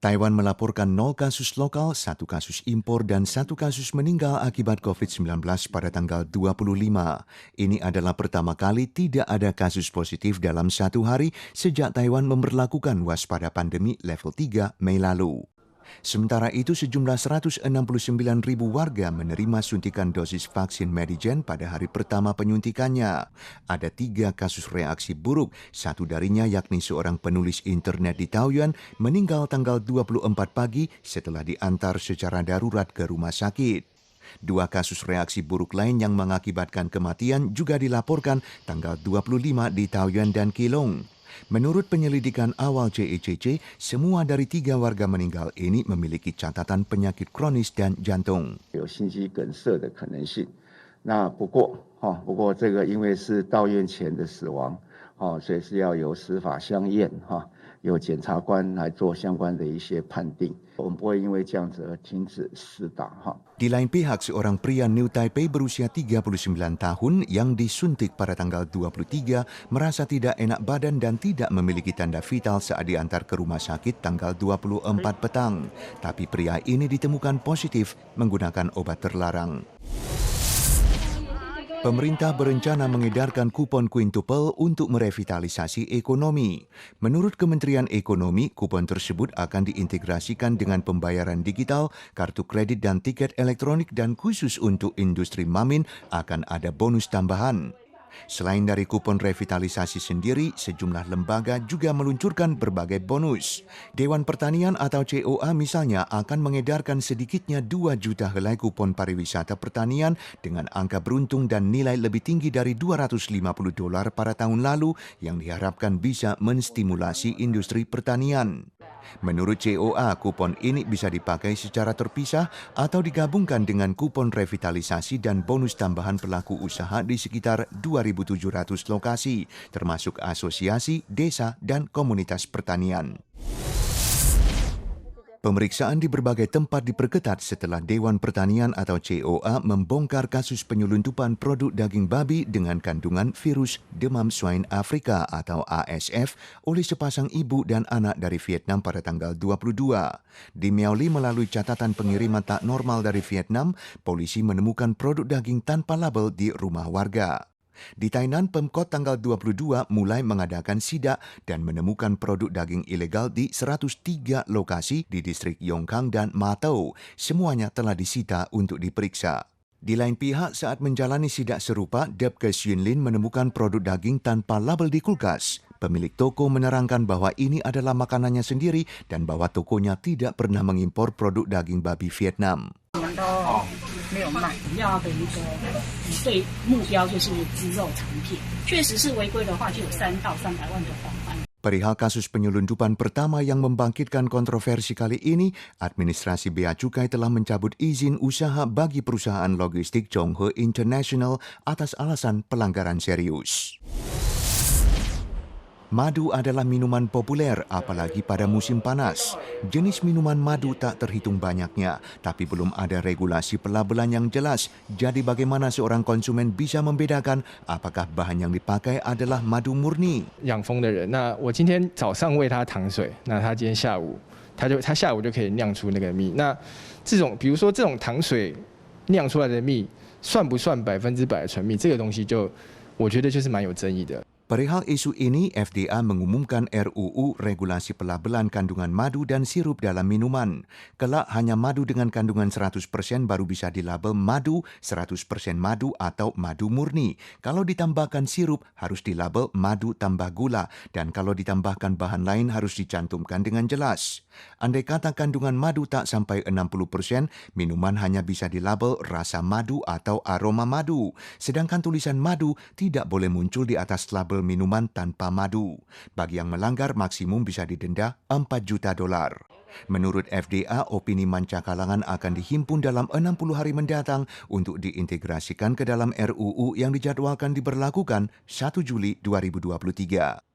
Taiwan melaporkan 0 kasus lokal, 1 kasus impor dan 1 kasus meninggal akibat COVID-19 pada tanggal 25. Ini adalah pertama kali tidak ada kasus positif dalam satu hari sejak Taiwan memberlakukan waspada pandemi level 3 Mei lalu. Sementara itu, sejumlah 169.000 warga menerima suntikan dosis vaksin Medigen pada hari pertama penyuntikannya. Ada 3 kasus reaksi buruk, satu darinya yakni seorang penulis internet di Taoyuan meninggal tanggal 24 pagi setelah diantar secara darurat ke rumah sakit. 2 kasus reaksi buruk lain yang mengakibatkan kematian juga dilaporkan tanggal 25 di Taoyuan dan Keelung. Menurut penyelidikan awal CECC, semua dari 3 warga meninggal ini memiliki catatan penyakit kronis dan jantung. 有心肌梗塞的可能性。那不过这个因为是到院前的死亡，所以是要由司法相验，由检察官来做相关的一些判定。我们不会因为这样子而停止施打。 Di lain pihak, seorang pria New Taipei berusia 39 tahun yang disuntik pada tanggal 23 merasa tidak enak badan dan tidak memiliki tanda vital saat diantar ke rumah sakit tanggal 24 petang. Tapi pria ini ditemukan positif menggunakan obat terlarang. Pemerintah berencana mengedarkan kupon quintuple untuk merevitalisasi ekonomi. Menurut Kementerian Ekonomi, kupon tersebut akan diintegrasikan dengan pembayaran digital, kartu kredit dan tiket elektronik, dan khusus untuk industri mamin akan ada bonus tambahan. Selain dari kupon revitalisasi sendiri, sejumlah lembaga juga meluncurkan berbagai bonus. Dewan Pertanian atau COA misalnya akan mengedarkan sedikitnya 2 juta helai kupon pariwisata pertanian dengan angka beruntung dan nilai lebih tinggi dari $250 pada tahun lalu yang diharapkan bisa menstimulasi industri pertanian. Menurut COA, kupon ini bisa dipakai secara terpisah atau digabungkan dengan kupon revitalisasi dan bonus tambahan pelaku usaha di sekitar 2.700 lokasi, termasuk asosiasi, desa, dan komunitas pertanian. Pemeriksaan di berbagai tempat diperketat setelah Dewan Pertanian atau COA membongkar kasus penyelundupan produk daging babi dengan kandungan virus demam swine Afrika atau ASF oleh sepasang ibu dan anak dari Vietnam pada tanggal 22. Di Miaoli melalui catatan pengiriman tak normal dari Vietnam, polisi menemukan produk daging tanpa label di rumah warga. Di Tainan, Pemkot tanggal 22 mulai mengadakan sidak dan menemukan produk daging ilegal di 103 lokasi di distrik Yongkang dan Matau. Semuanya telah disita untuk diperiksa. Di lain pihak, saat menjalani sidak serupa, Depkes Yunlin menemukan produk daging tanpa label di kulkas. Pemilik toko menerangkan bahwa ini adalah makanannya sendiri dan bahwa tokonya tidak pernah mengimpor produk daging babi Vietnam. Perihal kasus penyelundupan pertama yang membangkitkan kontroversi kali ini, administrasi Bea Cukai telah mencabut izin usaha bagi perusahaan logistik Chonghe International atas alasan pelanggaran serius. Madu adalah minuman populer, apalagi pada musim panas. Jenis minuman madu tak terhitung banyaknya, tapi belum ada regulasi pelabelan yang jelas. Jadi bagaimana seorang konsumen bisa membedakan apakah bahan yang dipakai adalah madu murni? 养蜂的人，那我今天早上喂它糖水，那他今天下午，他下午就可以酿出那个蜜。那这种，比如说这种糖水酿出来的蜜，算不算100%的纯蜜？这个东西我觉得就是蛮有争议的。 Perihal isu ini, FDA mengumumkan RUU regulasi pelabelan kandungan madu dan sirup dalam minuman. Kelak hanya madu dengan kandungan 100% baru bisa dilabel madu, 100% madu atau madu murni. Kalau ditambahkan sirup harus dilabel madu tambah gula dan kalau ditambahkan bahan lain harus dicantumkan dengan jelas. Andai kata kandungan madu tak sampai 60%, minuman hanya bisa dilabel rasa madu atau aroma madu. Sedangkan tulisan madu tidak boleh muncul di atas label minuman tanpa madu. Bagi yang melanggar, maksimum bisa didenda $4 juta. Menurut FDA, opini manca kalangan akan dihimpun dalam 60 hari mendatang untuk diintegrasikan ke dalam RUU yang dijadwalkan diberlakukan 1 Juli 2023.